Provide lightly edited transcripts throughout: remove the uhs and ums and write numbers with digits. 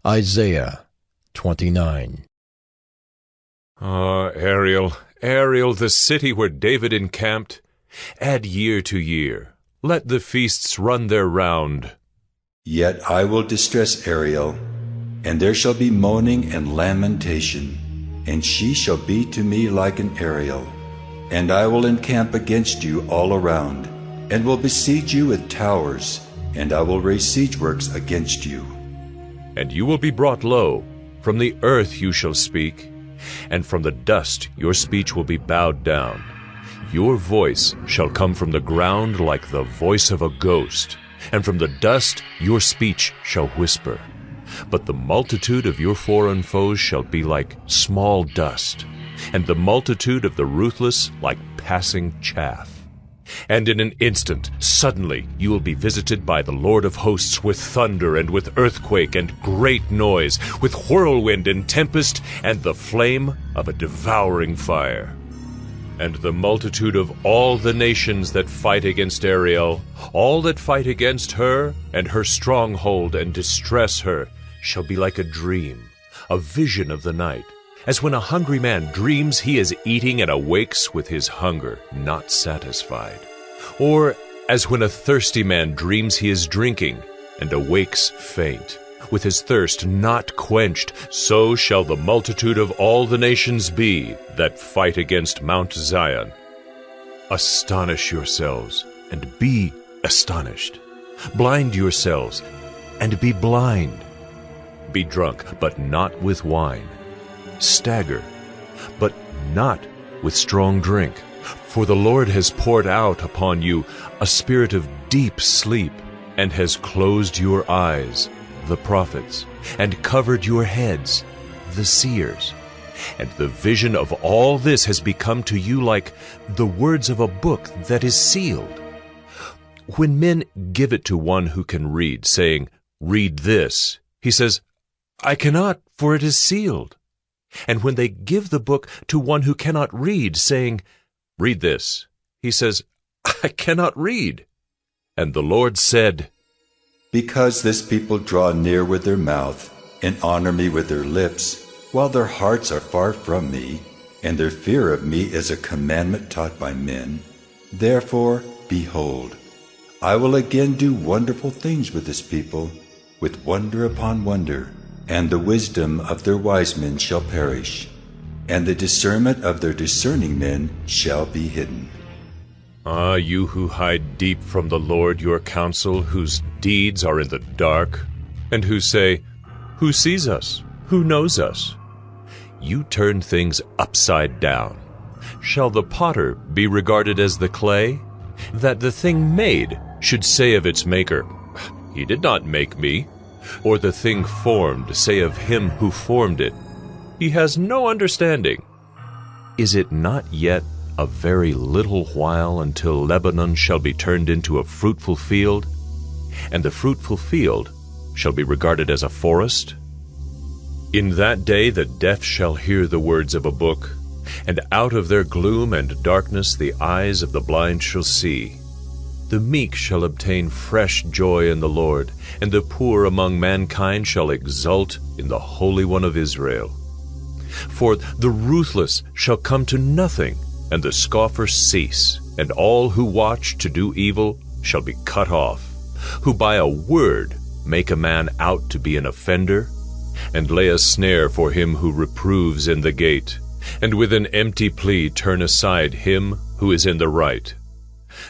Isaiah 29. Ah, Ariel, Ariel, the city where David encamped, add year to year. Let the feasts run their round. Yet I will distress Ariel, and there shall be moaning and lamentation, and she shall be to me like an Ariel. And I will encamp against you all around, and will besiege you with towers, and I will raise siege works against you. And you will be brought low. From the earth you shall speak, and from the dust your speech will be bowed down. Your voice shall come from the ground like the voice of a ghost, and from the dust your speech shall whisper. But the multitude of your foreign foes shall be like small dust, and the multitude of the ruthless like passing chaff. And in an instant, suddenly, you will be visited by the Lord of hosts with thunder and with earthquake and great noise, with whirlwind and tempest and the flame of a devouring fire. And the multitude of all the nations that fight against Ariel, all that fight against her and her stronghold and distress her, shall be like a dream, a vision of the night, as when a hungry man dreams he is eating and awakes with his hunger not satisfied, or as when a thirsty man dreams he is drinking and awakes faint, with his thirst not quenched. So shall the multitude of all the nations be that fight against Mount Zion. Astonish yourselves and be astonished. Blind yourselves and be blind. Be drunk, but not with wine. Stagger, but not with strong drink. For the Lord has poured out upon you a spirit of deep sleep, and has closed your eyes, the prophets, and covered your heads, the seers. And the vision of all this has become to you like the words of a book that is sealed. When men give it to one who can read, saying, "Read this," he says, "I cannot, for it is sealed." And when they give the book to one who cannot read, saying, "Read this," he says, "I cannot read." And the Lord said, Because this people draw near with their mouth, and honor me with their lips, while their hearts are far from me, and their fear of me is a commandment taught by men, therefore, behold, I will again do wonderful things with this people, with wonder upon wonder, and the wisdom of their wise men shall perish, and the discernment of their discerning men shall be hidden. Ah, you who hide deep from the Lord your counsel, whose deeds are in the dark, and who say, "Who sees us? Who knows us?" You turn things upside down. Shall the potter be regarded as the clay, that the thing made should say of its maker, "He did not make me," or the thing formed say of him who formed it, "He has no understanding"? Is it not yet a very little while until Lebanon shall be turned into a fruitful field, and the fruitful field shall be regarded as a forest? In that day the deaf shall hear the words of a book, and out of their gloom and darkness the eyes of the blind shall see. The meek shall obtain fresh joy in the Lord, and the poor among mankind shall exult in the Holy One of Israel. For the ruthless shall come to nothing, and the scoffer cease, and all who watch to do evil shall be cut off, who by a word make a man out to be an offender, and lay a snare for him who reproves in the gate, and with an empty plea turn aside him who is in the right.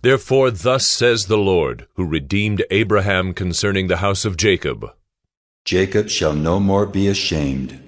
Therefore thus says the Lord, who redeemed Abraham concerning the house of Jacob, Jacob shall no more be ashamed,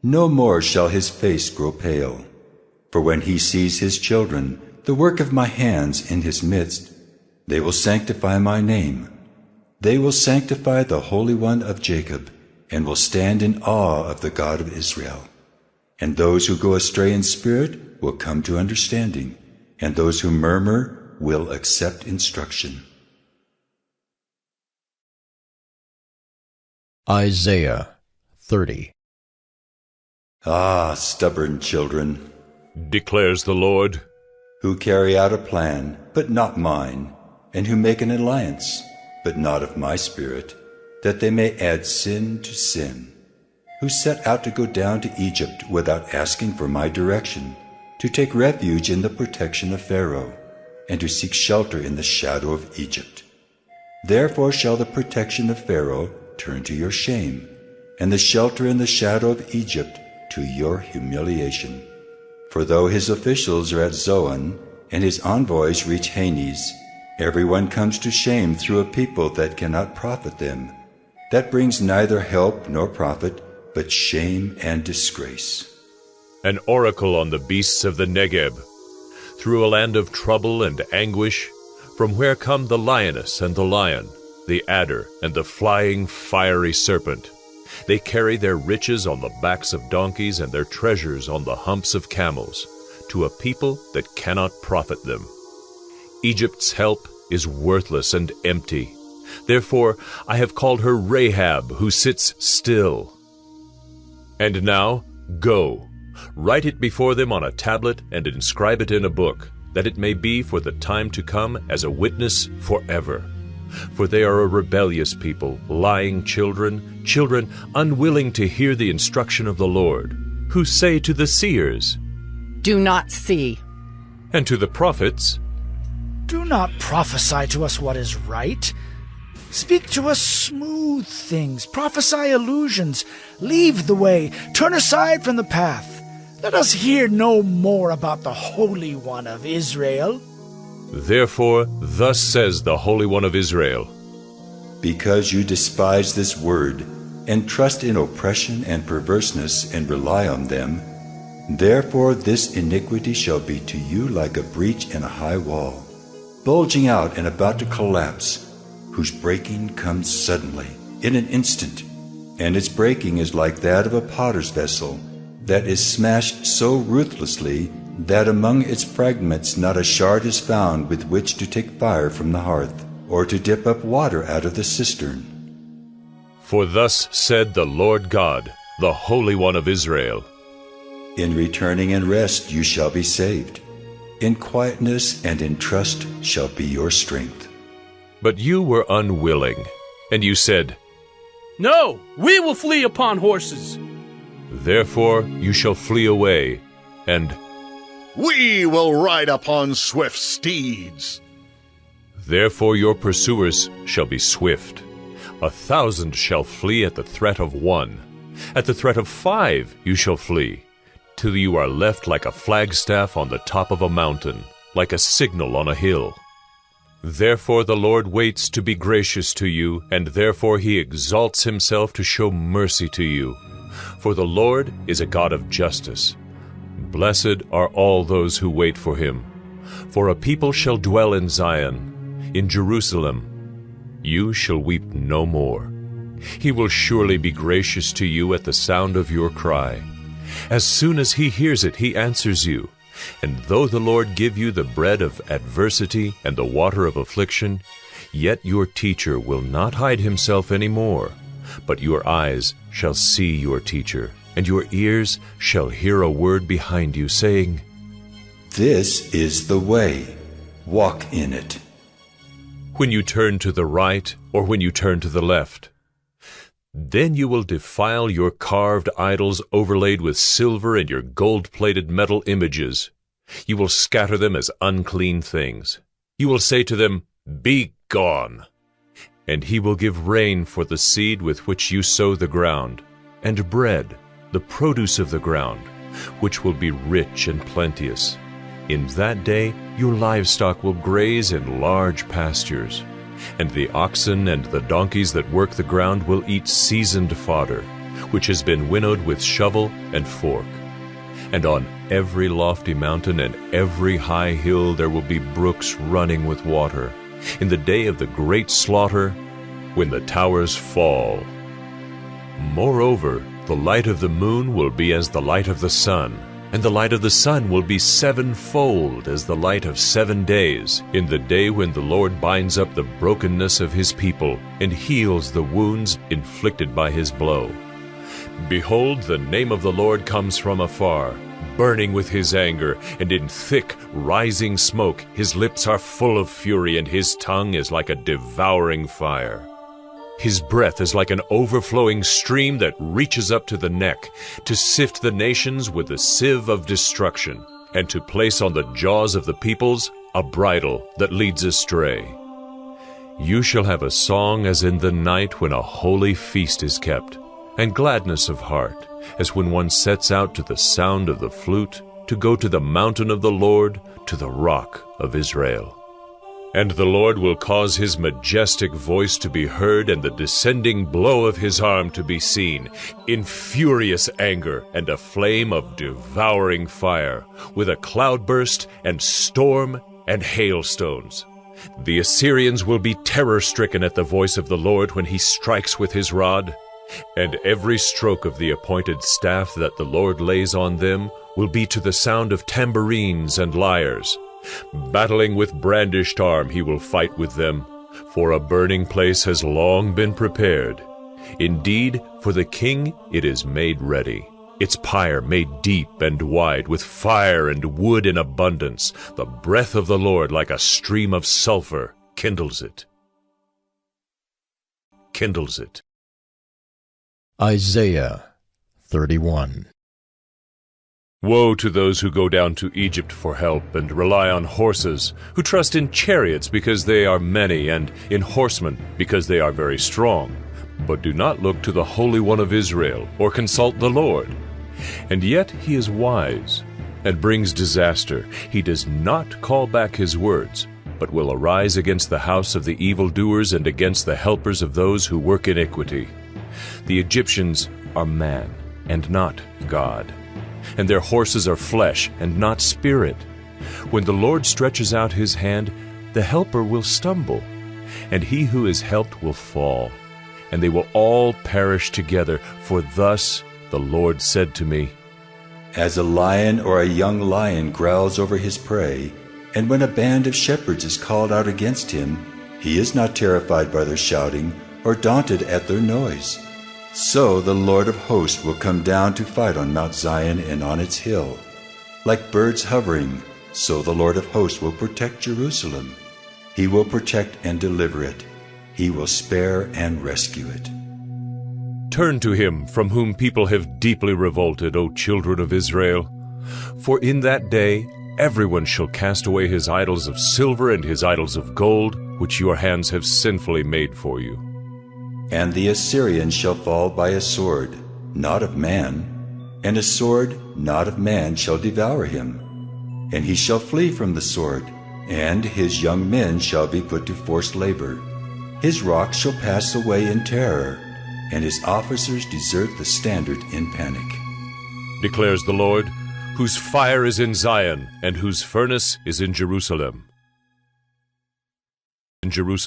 no more shall his face grow pale. For when he sees his children, the work of my hands in his midst, they will sanctify my name. They will sanctify the Holy One of Jacob, and will stand in awe of the God of Israel. And those who go astray in spirit will come to understanding, and those who murmur will accept instruction. Isaiah 30. Ah, stubborn children, declares the Lord, who carry out a plan, but not mine, and who make an alliance, but not of my spirit, that they may add sin to sin. who set out to go down to Egypt without asking for my direction, to take refuge in the protection of Pharaoh, and to seek shelter in the shadow of Egypt. Therefore shall the protection of Pharaoh turn to your shame, and the shelter in the shadow of Egypt to your humiliation. For though his officials are at Zoan, and his envoys reach Hanes, everyone comes to shame through a people that cannot profit them. That brings neither help nor profit, but shame and disgrace. An oracle on the beasts of the Negeb, through a land of trouble and anguish, from where come the lioness and the lion, the adder and the flying fiery serpent. They carry their riches on the backs of donkeys and their treasures on the humps of camels, to a people that cannot profit them. Egypt's help is worthless and empty. Therefore I have called her Rahab, who sits still. And now, go, write it before them on a tablet and inscribe it in a book, that it may be for the time to come as a witness forever. For they are a rebellious people, lying children, children unwilling to hear the instruction of the Lord, who say to the seers, Do not see. and to the prophets, Do not prophesy to us what is right. Speak to us smooth things, prophesy illusions, leave the way, turn aside from the path. Let us hear no more about the Holy One of Israel. Therefore thus says the Holy One of Israel, Because you despise this word, and trust in oppression and perverseness, and rely on them, therefore this iniquity shall be to you like a breach in a high wall, bulging out and about to collapse, whose breaking comes suddenly, in an instant, and its breaking is like that of a potter's vessel, that is smashed so ruthlessly that among its fragments not a shard is found with which to take fire from the hearth, or to dip up water out of the cistern. For thus said the Lord God, the Holy One of Israel, In returning and rest you shall be saved. In quietness and in trust shall be your strength. But you were unwilling, and you said, No, we will flee upon horses. Therefore you shall flee away, and We will ride upon swift steeds. therefore your pursuers shall be swift. 1,000 shall flee at the threat of one. At the threat of 5 you shall flee, till you are left like a flagstaff on the top of a mountain, like a signal on a hill. Therefore the Lord waits to be gracious to you, and therefore he exalts himself to show mercy to you. For the Lord is a God of justice. Blessed are all those who wait for him. For a people shall dwell in Zion, in Jerusalem. You shall weep no more. He will surely be gracious to you at the sound of your cry. As soon as he hears it, he answers you. And though the Lord give you the bread of adversity and the water of affliction, yet your teacher will not hide himself any more. But your eyes shall see your teacher, and your ears shall hear a word behind you, saying, This is the way. Walk in it. When you turn to the right, or when you turn to the left. Then you will defile your carved idols overlaid with silver and your gold-plated metal images. You will scatter them as unclean things. You will say to them, Be gone! And he will give rain for the seed with which you sow the ground, and bread, the produce of the ground, which will be rich and plenteous. In that day your livestock will graze in large pastures, and the oxen and the donkeys that work the ground will eat seasoned fodder, which has been winnowed with shovel and fork. And on every lofty mountain and every high hill there will be brooks running with water, in the day of the great slaughter, when the towers fall. Moreover, the light of the moon will be as the light of the sun, and the light of the sun will be 7-fold as the light of 7 days, in the day when the Lord binds up the brokenness of his people, and heals the wounds inflicted by his blow. Behold, the name of the Lord comes from afar, burning with his anger, and in thick, rising smoke his lips are full of fury, and his tongue is like a devouring fire. His breath is like an overflowing stream that reaches up to the neck, to sift the nations with the sieve of destruction, and to place on the jaws of the peoples a bridle that leads astray. You shall have a song as in the night when a holy feast is kept, and gladness of heart, as when one sets out to the sound of the flute, to go to the mountain of the Lord, to the rock of Israel. And the Lord will cause his majestic voice to be heard and the descending blow of his arm to be seen, in furious anger and a flame of devouring fire, with a cloudburst and storm and hailstones. The Assyrians will be terror-stricken at the voice of the Lord when he strikes with his rod, and every stroke of the appointed staff that the Lord lays on them will be to the sound of tambourines and lyres. Battling with brandished arm he will fight with them, for a burning place has long been prepared. Indeed, for the king it is made ready, its pyre made deep and wide, with fire and wood in abundance. The breath of the Lord, like a stream of sulfur, kindles it. Kindles it. Isaiah 31. Woe to those who go down to Egypt for help and rely on horses, who trust in chariots because they are many, and in horsemen because they are very strong, but do not look to the Holy One of Israel or consult the Lord. And yet he is wise and brings disaster. He does not call back his words, but will arise against the house of the evildoers and against the helpers of those who work iniquity. The Egyptians are man and not God, and their horses are flesh and not spirit. When the Lord stretches out his hand, the helper will stumble, and he who is helped will fall, and they will all perish together. For thus the Lord said to me, As a lion or a young lion growls over his prey, and when a band of shepherds is called out against him, he is not terrified by their shouting or daunted at their noise. So the Lord of hosts will come down to fight on Mount Zion and on its hill. Like birds hovering, so the Lord of hosts will protect Jerusalem. He will protect and deliver it. He will spare and rescue it. Turn to him from whom people have deeply revolted, O children of Israel. For in that day everyone shall cast away his idols of silver and his idols of gold, which your hands have sinfully made for you. And the Assyrian shall fall by a sword, not of man, and a sword not of man shall devour him. And he shall flee from the sword, and his young men shall be put to forced labor. His rocks shall pass away in terror, and his officers desert the standard in panic. Declares the Lord, whose fire is in Zion, and whose furnace is in Jerusalem. In Jerusalem.